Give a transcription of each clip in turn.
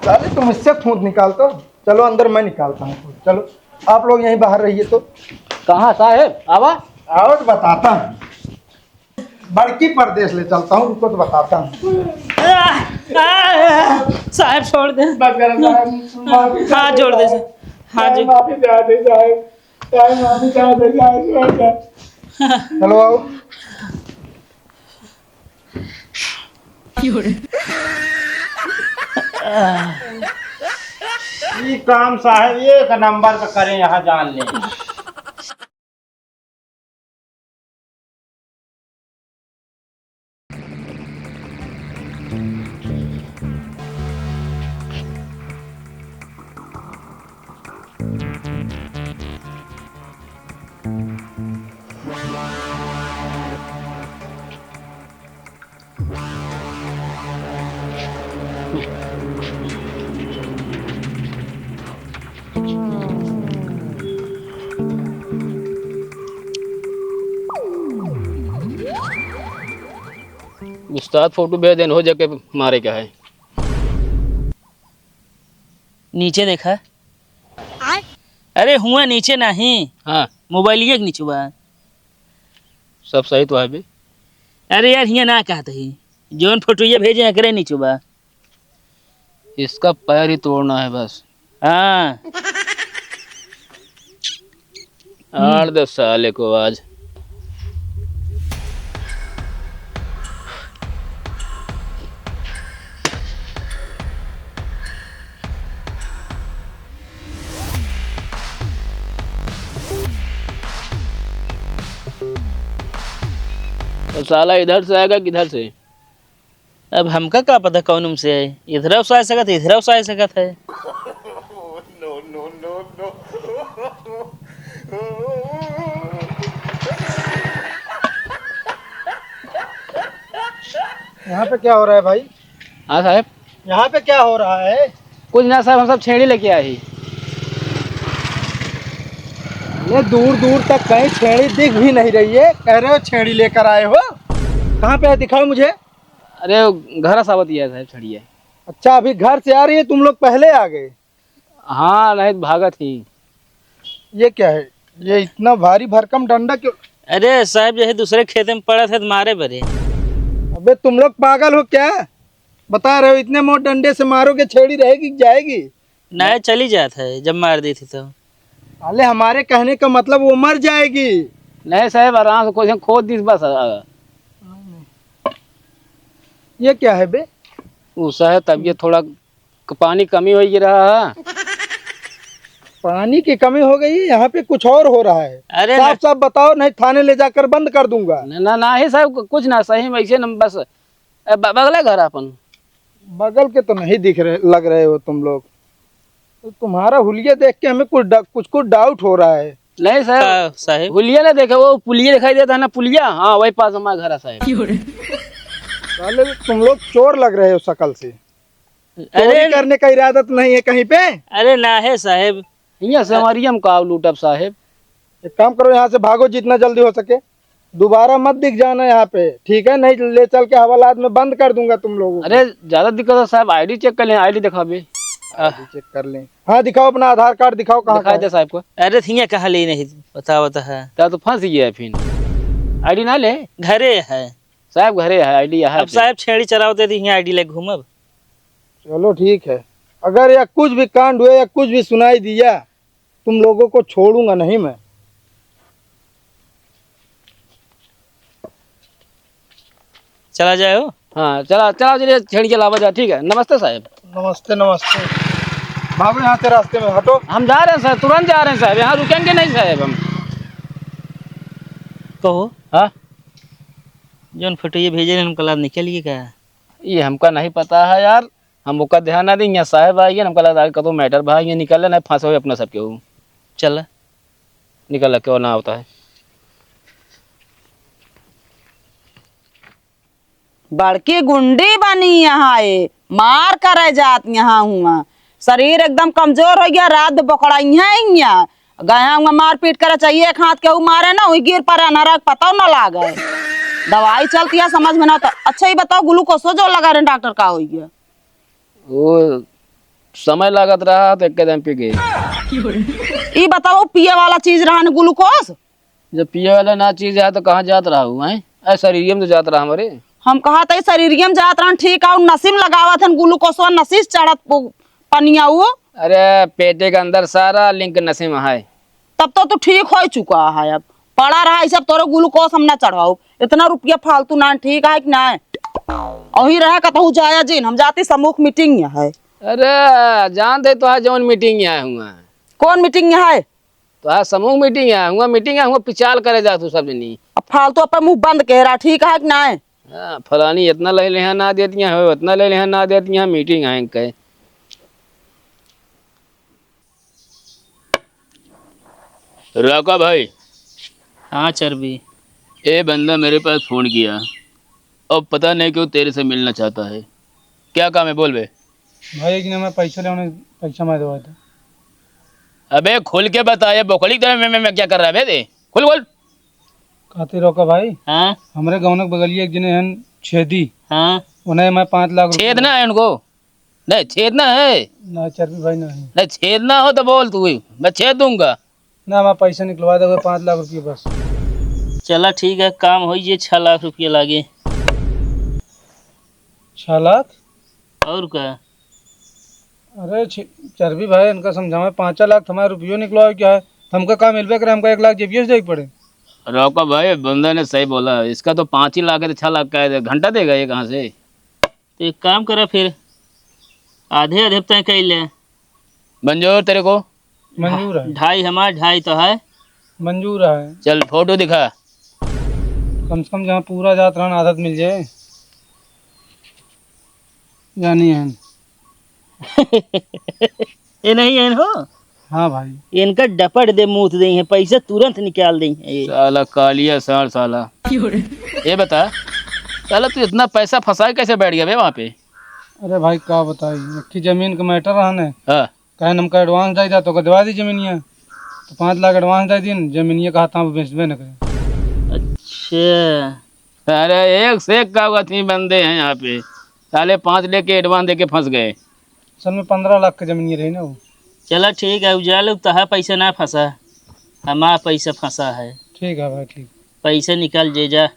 साले तुम इससे खूंट निकालते हो, चलो अंदर मैं निकालता हूँ। चलो आप लोग यहीं बाहर रहिए। तो कहाँ साहेब? आवा। आओ तो बताता हूँ, बड़की परदेश ले चलता हूँ, रुको तो बताता हूँ। साहब छोड़ दे। बस करो साहब, माफी हाथ जोड़ दे साहब, हाथ जोड़। माफी दे साहब, माफी दे साहब। चलो आओ। ये काम साहब एक नंबर पे करें, यहाँ जान लें। उस्ताद फोटो भेज देन हो जाके मारे क्या है। नीचे देखा? अरे हुआ नीचे नहीं, हाँ मोबाइलिए के नीचे हुआ। सब सही तो है भी। अरे यार हिया ना कहते ही जोन फोटो ये भेजे हैं करे नीचे हुआ। इसका पैर ही तोड़ना है बस। हाँ 8-10 साल को आज। तो साला इधर से आएगा किधर से? अब हमका क्या पता कौन से है, इधर से आ सकत है इधर से आ सकत है। यहाँ पे क्या हो रहा है भाई? हाँ साहब। यहाँ पे क्या हो रहा है? कुछ ना साहब, हम सब छेड़ी लेके आए ही। ये दूर दूर तक कहीं छेड़ी दिख भी नहीं रही है, कह रहे हो छेड़ी लेकर आए हो? कहाँ पे है, दिखाओ मुझे। अरे घर सावत ही है साहब, छड़ी है। अच्छा अभी घर से आ रही है, तुम लोग पहले आ गए? हाँ नहीं तो भागत ही। ये क्या है, ये इतना भारी भरकम डंडा क्यों? अरे साहब जैसे दूसरे खेत में पड़ा था तो मारे बरे। अबे तुम लोग पागल हो क्या? बता रहे हो इतने मोटे डंडे से मारोगे छेड़ी रहेगी कि जाएगी? नहीं चली जाता है जब मार दी थी तो। अरे हमारे कहने का मतलब वो मर जाएगी। नहीं साहब आराम से कोई खोद दी बस। ये क्या है बे? उसका है तबीयत थोड़ा पानी कमी हो ही रहा है। पानी की कमी हो गई? यहाँ पे कुछ और हो रहा है। अरे साफ साफ बताओ, नहीं थाने ले जाकर बंद कर दूंगा। ना ना ही साहब, कुछ ना सही में ऐसे न बस बगले घर अपन। बगल के तो नहीं दिख रहे, लग रहे हो तुम लोग। तो तुम्हारा हुलिया देख के हमें कुछ डाउट हो रहा है। नहीं साहब, साहब हुलिया ना देखे, वो पुलिया दिखाई देता है ना, पुलिया। हाँ वही पास हमारा घर है साहब। साले तुम लोग चोर लग रहे हो शक्ल से। अरे चोरी करने का इरादत नहीं है कहीं पे? अरे ना है साहब। यहाँ से हमारी हम काव लूटब साहेब। एक काम करो, यहाँ से भागो जितना जल्दी हो सके। दोबारा मत दिख जाना यहाँ पे, ठीक है? नहीं ले चल के हवालात में बंद कर दूंगा तुम लोगों को। अरे ज्यादा दिक्कत है साहब, आईडी चेक कर लें। आईडी दिखा भी। चेक कर लें। हाँ दिखाओ, अपना आधार कार्ड दिखाओ। कहाँ दिखाई दे साहब को। अरे थिया कहाँ ले नहीं पता होता है। क्या तो फंस गया फिर। आईडी ना ले घरे है साहब, घरे है आईडी है। अब साहब छेड़ी चलावते थे आईडी ले घूमब। चलो ठीक है, अगर या कुछ भी कांड हुए या कुछ भी सुनाई दिया, तुम लोगों को छोड़ूंगा नहीं मैं। चला जाओ। हाँ चला चला, चलिए छेड़ी चलावा जा। ठीक है, नमस्ते साहब। नमस्ते नमस्ते। भागो यहाँ से, रास्ते में हटो। हम जा रहे हैं साहब, तुरंत जा रहे हैं साहब, यहाँ रुकेंगे नहीं साहब हम। कहो हाँ जोन फोटो ये भेजे हम कल निकलिए क्या? ये हमका नहीं पता है यार, हम उसका ध्यान ना देंगे। साहब आइए, हमका लगा कतो मैटर भाई, ये निकल नहीं फंसे हुए अपना सबके। वो चल निकल क्यों ना होता है। बड़की गुंडी बनी यहाँ है, मार करे जात यहाँ हुआ। शरीर एकदम कमजोर हो गया, रात बकड़ा यहाँ गया हुआ, मार पीट करे चाहिए। एक हाथ के मारे ना वही गिर पड़े, नरक पता ना लागे। दवाई चलती है समझ में ना। तो अच्छा ही बताओ, ग्लूकोसो जो लगा रहे डॉक्टर का हो गया? वो समय लागत रहा तो एक दम पी गए। ई बताओ पिए वाला चीज रहा न ग्लूकोज। जब पिए वाला ना चीज है तो कहाँ जात रहा हूँ है शरीर में तो जात रहा हमारे। हम कहा था शरीरियम जात रहन ठीक है नसीम लगावत हन ग्लूकोजवा नसीस चढ़त पनिया वो। अरे पेटे के अंदर सारा लिंक नसीम है। तब तो तू ठीक हो चुका है। अब पड़ा रहा ये सब तोरे ग्लूकोज हम ना चढ़ाओ इतना रुपया फालतू ना ठीक है कि ना वही रहे कहूँ जाया जिन हम जाती समूह मीटिंग है। अरे जानते तो है जौन मीटिंग आया हुआ कौन मीटिंग है? तो है समूह मीटिंग आया हुआ मीटिंग आया हुआ पिचाल करे जा तू सब जनी। अब फालतू अपन मुंह बंद कह रहा ठीक है कि ना। हाँ फलानी इतना ले ले ना देती हैं उतना ले ले ना देती हैं मीटिंग आए कहे। राका भाई। हाँ चर्बी। ये बंदा मेरे पास फोन किया अब पता नहीं क्यों तेरे से मिलना चाहता है। क्या काम है बोल बे। भाई एक ने मैं पैसा लेने पैसा मैं दवा था। अबे खुल के बता ये बोखड़ी तरह मैं क्या कर रहा है बे दे खुल बोल। खाते रोका भाई हाँ हमरे गाँव के बगलिए एक जने हन छेदी हाँ उन्हें मैं 5 लाख छेदना है उनको नहीं छेदना है ना चर्बी भाई नहीं नहीं छेदना हो तो बोल तू मैं छेद दूंगा। ना मैं पैसा निकलवा दोगे 5 लाख रुपये बस। चला ठीक है काम हो ये 6 लाख रुपये लागे। 6 लाख? और क्या? अरे चर्बी भाई इनका समझावे 5 लाख हमारे रुपये निकलवाओ क्या है हमका काम मिलवे करे हमका 1 लाख जेबिए से देख पड़े। रोका भाई बंदा ने सही बोला इसका तो 5 ही लाख है तो 6 लाख का है घंटा देगा ये कहाँ से। तो एक काम करा फिर आधे आधे तय कर ले। मंजूर तेरे को? मंजूर है 2.5 हमार 2.5 तो है। मंजूर है। चल फोटो दिखा। कम से कम जहाँ पूरा जात रहना आदत मिल जाए जानी है। ये नहीं है हो। हाँ भाई इनका डपट दे मूत दे है पैसे तुरंत निकाल दे है। साला कालिया साल साला। ये बता साला तू इतना पैसा फंसा कैसे बैठ गया बे वहाँ पे। अरे भाई क्या बताई कि जमीन का मैटर रहा ने हाँ कहे हमका एडवांस दे जा तो दवा दी जमीनिया तो 5 लाख एडवांस दे दिन जमीनिया का हाथ बेचबे न करे। अच्छा अरे एक से एक कागती बंदे हैं यहाँ पे साले 5 लेके एडवांस देके फंस गए। असल में 15 लाख की जमीन रही ना वो। चला ठीक है उजाल तहा पैसा ना फंसा हमारा पैसा फंसा है। ठीक है भाई ठीक। पैसे निकाल जे जा।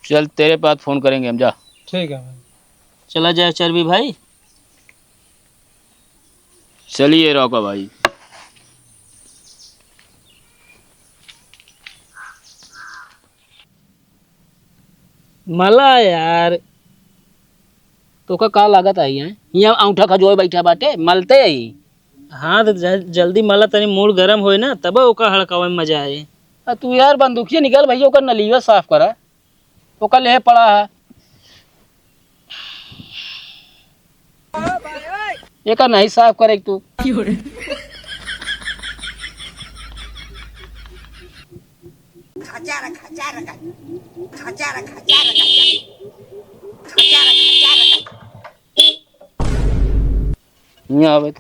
चल तेरे पास फोन करेंगे हम जा। ठीक है भाई चला जाए चर्बी भाई। चलिए रोका भाई। मला यार तो का लागत आई है यहाँ अंगूठा खजोए बैठा बाटे मलते ही। हाँ तो जल्दी मला तनी मूड गरम होए ना तब ओका हड़कावे में मजा आए। तू यार बंदूकिया निकाल भैया ओका नलीवा साफ करा ओका ले पड़ा है एक नहीं साफ करे तू। यहाँ आवे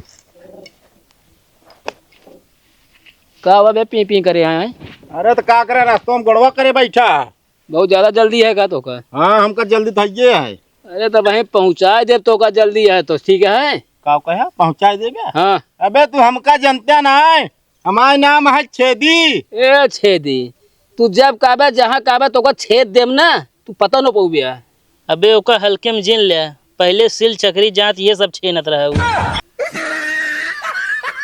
का हुआ बे पी पी करे आए हैं। अरे तो का करे रास्तों में गड़वा करे बैठा। बहुत ज्यादा जल्दी है का तो का। हाँ हमका जल्दी थइए है। अरे तो वहीं पहुँचा दे तो का जल्दी है तो ठीक है। का कहे पहुँचा देबे। हाँ अबे तू हमका जानते ना हमारा नाम है छेदी। ए छेदी तू जब काबे जहाँ काबे तो का छेद देम ना तू पता न पऊ बिया। अबे ओका हल्के में जिन ले पहले सिल चक्री जात ये सब छेनत रहा हूँ।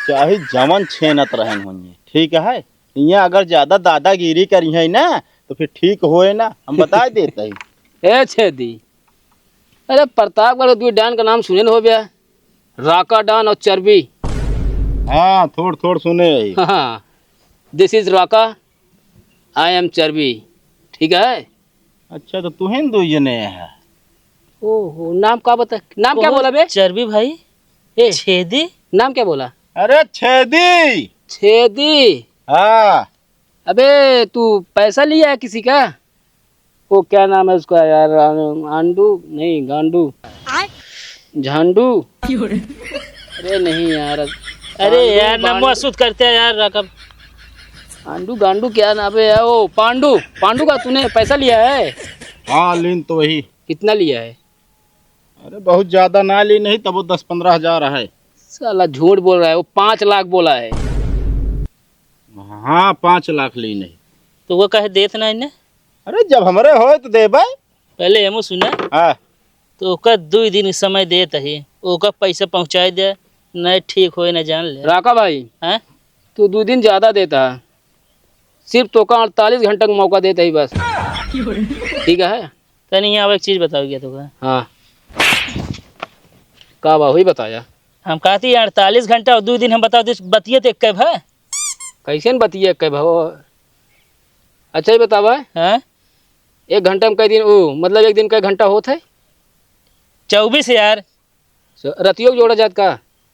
चाहे जमन छेनत रहन होइए ठीक है यहाँ अगर ज्यादा दादागिरी करी है ना तो फिर ठीक होए ना हम बता देते हैं। ए छेदी अरे प्रतापगढ़ दू डान का नाम सुने हो गया राका डान और चर्बी। हाँ थोड़ थोड़ सुने। हाँ this is Raka I am चर्बी ठीक है। अच्छा तो तू हिंदू जने है। ओहो नाम का बता नाम क्या बोला बे। चर्बी भाई ए छेदी नाम क्या बोला। अरे छेदी। छेदी हाँ अबे तू पैसा लिया है किसी का वो क्या नाम है उसका यार आंडू नहीं गांडू झांडू। अरे नहीं यार अरे यार नमो सुध करते हैं यार रकम आंडू गांडू क्या नाम है यार ओ पांडू पांडू का तूने पैसा लिया है। हाँ लीन तो वही। कितना लिया है। अरे बहुत ज्यादा ना ली नहीं तब वो 10-15 हजार है। साला झूठ बोल रहा है, वो 5 लाख बोला है। हाँ 5 लाख ली नहीं। तो वो कहे देत नहीं ने अरे जब हमरे हो तो देबै। पहले हमू सुना हाँ तो ओका 2 दिन समय देत ही ओका पैसा पहुंचाई दे नहीं ठीक होए न जान ले। राका भाई हैं तू 2 दिन ज्यादा देता है, सिर्फ तो का 48 घंटा का मौका देता ही बस। ठीक है तनी यहाँ एक चीज बताओगे तो का हाँ का बा वही बताया। हम कहती 48 घंटा और 2 दिन हम बताओ दे बतिये तो एक है कैसे न बतिए कह भाव। अच्छा ही बतावा हैं 1 घंटा में कई दिन ओ मतलब 1 दिन कई घंटा होता है। 24 यार रतियों को जोड़ा जात का।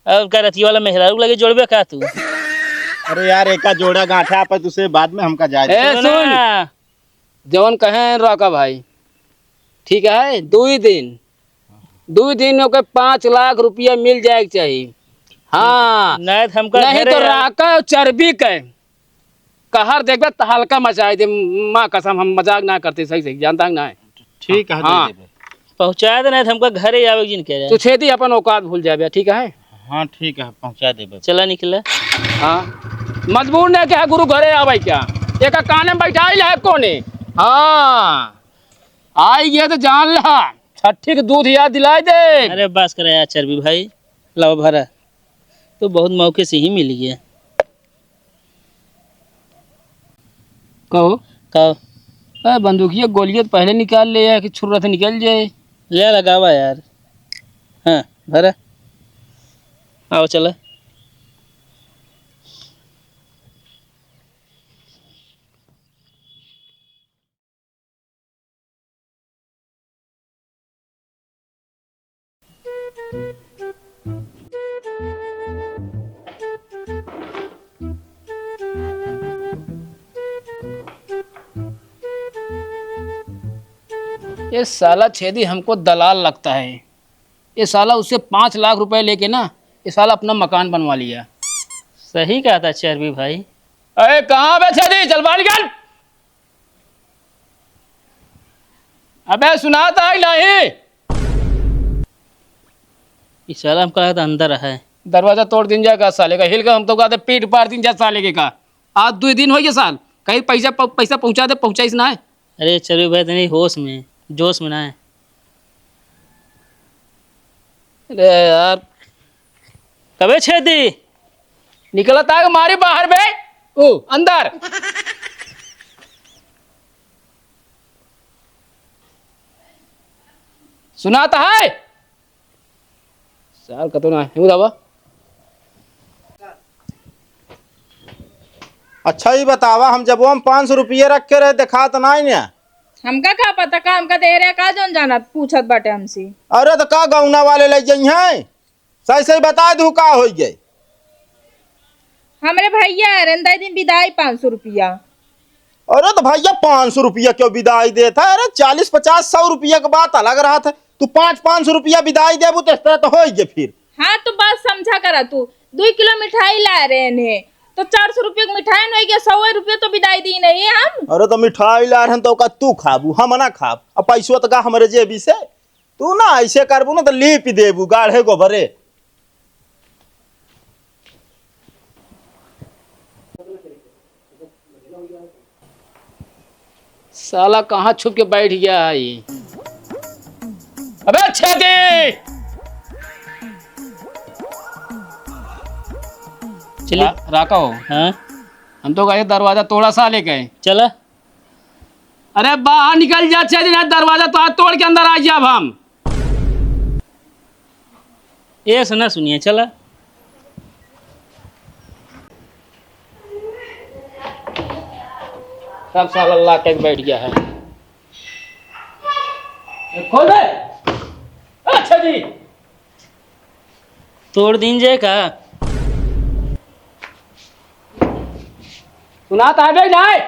और का रतिया वाला मेहरारू लगे जोड़बे का तू अरे यार एका जोड़ा गांठा पर तुसे बाद में हमका जाए। ए सुन जवन कहे राका भाई ठीक है 2 दिन में ओके 5 लाख रुपया मिल जाए चाहिए। हाँ नहीं तो हमका नहीं घरे तो यार। राका चर्बी के कहर देखबे तो हल्का मचाए दे। माँ कसम हम मजाक ना करते सही सही जानता है ना। ठीक है हाँ। दे देबै। पहुंचा दे नहीं तो हमका घरे आवे जिन कह रहे तू छेती अपन औकात भूल जाए ठीक है। हाँ ठीक है पहुँचा देबै। चला निकला हाँ मजबूर नहीं क्या गुरु घरे आवे क्या एक काने में बैठा है कोने। हाँ आई गया तो जान ला छठी के दूध याद दिलाई दे। अरे बस करे यार चर्बी भाई लाओ भरा तो बहुत मौके से ही मिल गया। कहो कहो बंदूकिया गोलियां तो पहले निकाल ले या कि छुरा से निकल जाए। ले लगावा यार। हाँ भरा आओ चला ये साला छेदी हमको दलाल लगता है। ये साला उससे 5 लाख रुपए लेके ना ये साला अपना मकान बनवा लिया। सही कहा था चर्बी भाई। अरे कहाँ बे छेदी चल बाहर निकल। अबे सुनाता है नहीं। इस साला हम कहा था अंदर है दरवाजा तोड़ दिन जाएगा साले का हिल का हम तो कहते पीठ पार दिन जा साले के का। आज 2 दिन हो गए साल कहीं पैसा पहुंचा दे पहुंचाइस ना है। अरे चर्बी भाई तो नहीं होश में जोश में ना है। अरे यार कबे छेदी निकला था मारी बाहर बे ओ अंदर। सुनाता है साल का तो ना है दावा। अच्छा ही बतावा हम जब हम 500 रुपये रख के रहे देखा तो नहीं ने। हमका का पता का हमका दे रहे का जोन जाना पूछत बाटे हमसे। अरे तो का गौना वाले ले जाइए सही सही बता दू का हो गए। हमरे भैया रंदा दिन विदाई 500 रुपया। अरे तो भैया 500 रुपया क्यों विदाई देता है। अरे 40-50-100 रुपया की बात अलग रहा था। तू 500 रुपया विदाई देबू तो इस तरह तो हो गए फिर। हाँ तो बात समझा करा तू 2 किलो मिठाई ला रहे ने तो 400 रुपये की मिठाई नहीं गया 100 रुपये तो विदाई दी नहीं हम। अरे तो मिठाई ला रहे तो का तू खाबू हम ना खाब अब पैसो तो का हमारे जेबी से। तू ना ऐसे करबू ना तो लीप देबू गाढ़े गोबरे। साला कहाँ छुप के बैठ गया है ये। अबे छेदी चलिए राका हो। हाँ हम तो गए दरवाजा तोड़ा साले के। चला अरे बाहर निकल जा छेदी ना दरवाजा तो आज तोड़ के अंदर आ जाब हम। ये सुना सुनिए चला सब साला ला के बैठ गया है। खोल दे अच्छा जी तोड़ दिन जाए का। सुनाता है भाई नहीं।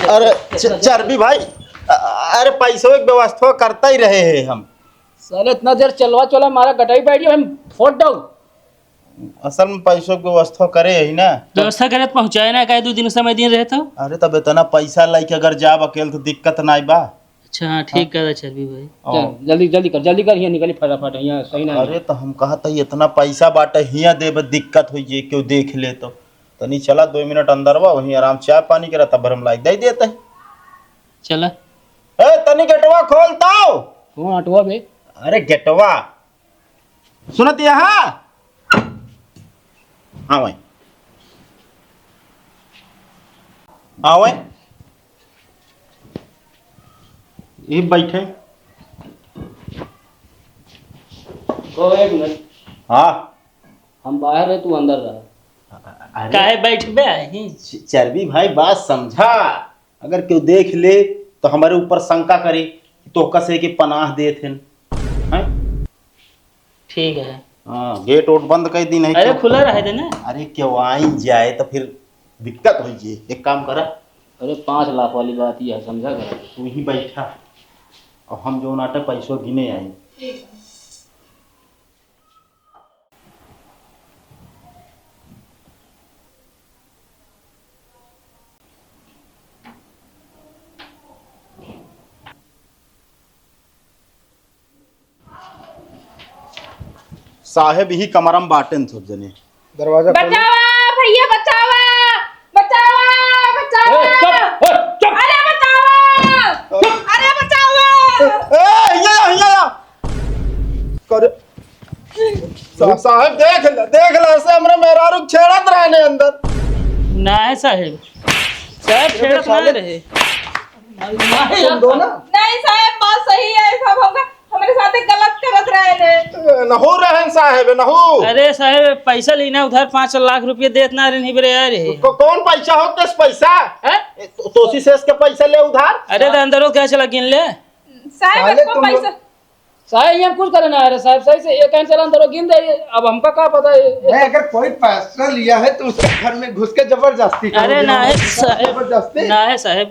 अरे चर्बी भाई अरे पैसों की व्यवस्था करता ही रहे हैं हम। साले इतना देर चलवा चला हमारा गटाई बैठ गया हम फोड़ दो। असल में पैसों की व्यवस्था करे ही ना। व्यवस्था करे तो पहुँचाए ना कहे 2 दिन समय दिन रहे तो। अरे तब इतना पैसा लाई के अगर जाब अकेले तो दिक्कत नहीं बा। अच्छा हाँ, ठीक कर चर्बी भाई। चल, जल्दी कर यहाँ निकली फटाफट यहाँ सही ना अरे तो हम कहा था इतना पैसा बाटे हिया देबे दिक्कत हुई जे क्यों देख ले तो तनी चला 2 मिनट अंदर बा वहीं आराम चाय पानी के रहता भरम लाइक दे देता है। चला ए तनी गेटवा खोलता हो। कौन ऑटोवा बे? अरे गेटवा सुनत यहाँ हाँ भाई आओ ये बैठे। तो एक मिनट, हाँ हम बाहर है तू अंदर रहा। अरे काहे बैठबे ही? चर्बी भाई बात समझा अगर क्यों देख ले तो हमारे ऊपर शंका करे कि तो कसे के पनाह दे थे हैं? ठीक है। हाँ गेट वोट बंद कर दी नहीं अरे क्यों? खुला रहे थे ना। अरे क्यों आई जाए तो फिर दिक्कत हो जाए। एक काम करा अरे 5 लाख वाली बात ही है, समझा कर। तू ही बैठा और हम जो नाटे पैसों गिने आए। साहेब ही कमरम बाटन सब जने दरवाजा खोलो। बचावा भैया बचावा बचावा बचावा चुप। अरे बचावा अरे बचावा कर साहब देख ले ऐसे हमरे मेहरारू छेड़त रहने अंदर। ना है साहेब, साहेब छेड़त ना रहे। तुम दो ना नहीं साहब बात सही है, सब होगा हमारे साथ गलत करत रहे ने। नहू रहन साहेब नहू। अरे साहेब पैसा लेना उधर 5 लाख रुपए देत ना रहे बरे यार। कौन पैसा हो किस पैसा है तोसी शेष के पैसा ले उधार। अरे तो अंदर क्या चला गिन ले साहब साले इसको तुम लोग- पैसा साहब यहाँ कुछ करना है साहब, सही से एक चला अंदर गिन दे। अब हमका क्या पता है? मैं अगर कोई पैसा लिया है तो उसके घर में घुस के जबरदस्ती करोगे अरे ना है साहेब, जबरदस्ती। ना है साहेब।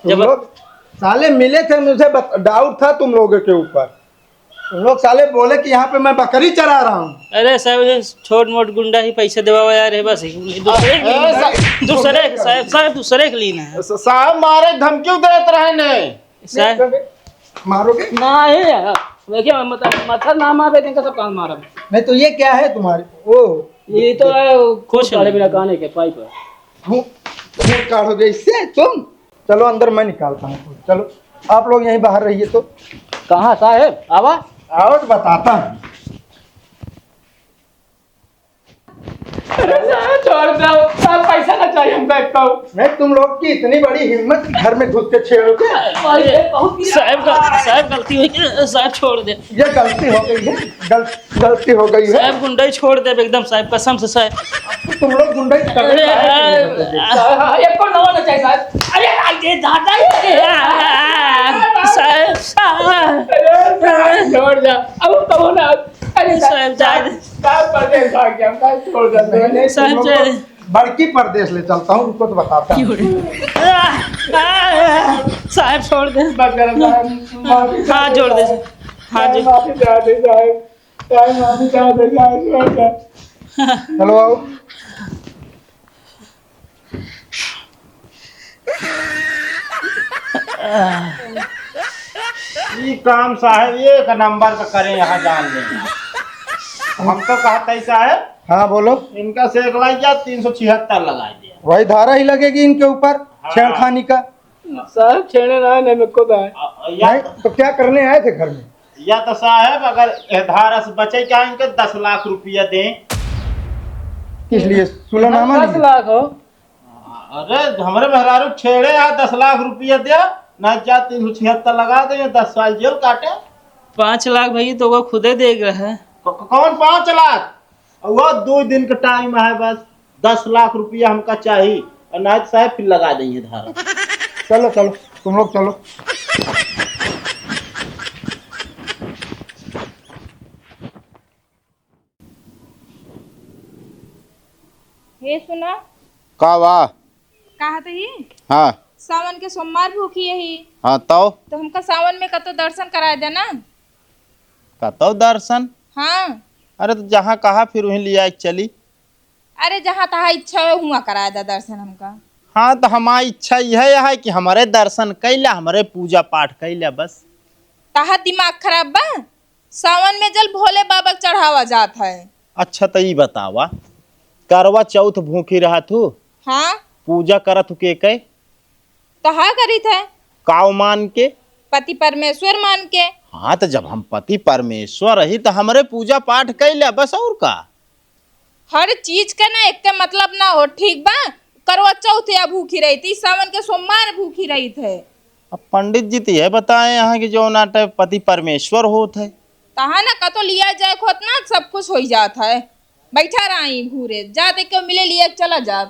तुम जब लोग साले मिले थे मुझे डाउट था तुम लोगों के ऊपर। तुम लोग साले बोले कि यहाँ पे मैं बकरी चरा रहा हूँ। अरे साहब छोट मोट गुंडा ही पैसे देवा यार है बस। दूसरे साहब दूसरे के लिए ना है साहब मारे धमकी देते रहे ने साहब। मारोगे ना है यार, देखिए मतलब मच्छर ना मार रहे सब कान मारा। नहीं तो ये क्या है तुम्हारी वो ये तो है कुछ साढ़े बिना गाने के पाइप है। मुंह काटोगे इससे तुम। चलो अंदर मैं निकालता हूँ। चलो आप लोग यहीं बाहर रहिए। तो कहाँ साहब आवा? आओ तो बताता हूँ। अरे साहब छोड़ दो साहब, पैसा ना चाहिए हमको एक तो। नहीं तुम लोग की इतनी बड़ी हिम्मत घर में घुस के छेड़ोगे। साहब गलती हुई, साहब छोड़ दे। ये गलती हो गई है। गलती हो गई है। साहब गुंडा ही छोड़ दे एकदम साहब, कसम से साहब। तुम लोग गुंडे अरे एक को नवा ना चाहिए साहब। अरे आगे दादा साहब छोड़ जा अब तो ना। अरे साहब जाए दे। साहब परदेश भाग गया, हम छोड़ जाते। साहब जाए दे। बड़की परदेश ले चलता हूँ। उनको तो बताता हूँ। साहब छोड़ दे। बस कर साहब, हाथ जोड़ दे हाथ जोड़। माफी चाह दे साहब, साहब माफी चाह दे साहब। चलो आओ। ये काम साहब एक नंबर का करें यहाँ जान लेंगे। हम तो कहते ही साहब हाँ बोलो। इनका से एक लाख या 376 लगा दिया। वही धारा ही लगेगी इनके ऊपर छेड़खानी का। साहब छेड़े ना है, नहीं मेरे को तो है। या नहीं तो क्या करने आए थे घर में। या तो साहब अगर धारा से बचे क्या इनके 10 लाख रुपया दें। किस लिए सुलहनामा 10 लिए? लाख हो। अरे हमारे मेहरारू छेड़े यहाँ 10 लाख रुपया दे ना क्या 376 लगा दे 10 साल जेल काटे। 5 लाख भाई तो वो खुदे देख रहा है। कौन 5 लाख वो 2 दिन का टाइम है बस। 10 लाख रुपया हमका चाहिए और नायब साहब फिर लगा देंगे धारा। चलो चलो तुम लोग चलो। हे सुना का वाह कहा था ये हाँ सावन के सोमवार भूखी यही हाँ तो हमका सावन में कतो दर्शन कराए देना। कतो दर्शन। हाँ अरे तो जहाँ कहा फिर वहीं लिया चली। अरे जहाँ तहाँ इच्छा है हुआ कराए दा दर्शन हमका। हाँ तो हमारी इच्छा यह है कि हमारे दर्शन कैला, हमारे पूजा पाठ कैला बस। ताहा दिमाग खराब बा। सावन में जल भोले बाबा के चढ़ावा जाता है। अच्छा तो ये बतावा, करवा चौथ भूखी रहा तू, हाँ पूजा करत के कई तहा करी थे काव मान के? पति परमेश्वर मान के। हाँ तो जब हम पति परमेश्वर रही तो हमारे पूजा पाठ कैला बस, और का। हर चीज का ना एक के मतलब ना हो, ठीक बा। करवा चौथ या भूखी रही थी, सावन के सोमवार भूखी रही थे। अब पंडित जी तो यह बताए यहाँ कि जो नाटे पति परमेश्वर होत है। तहा ना कतो लिया जाए खोत ना सब कुछ हो जाता है। बैठा रही घूरे जा देख के मिले लिए चला जा।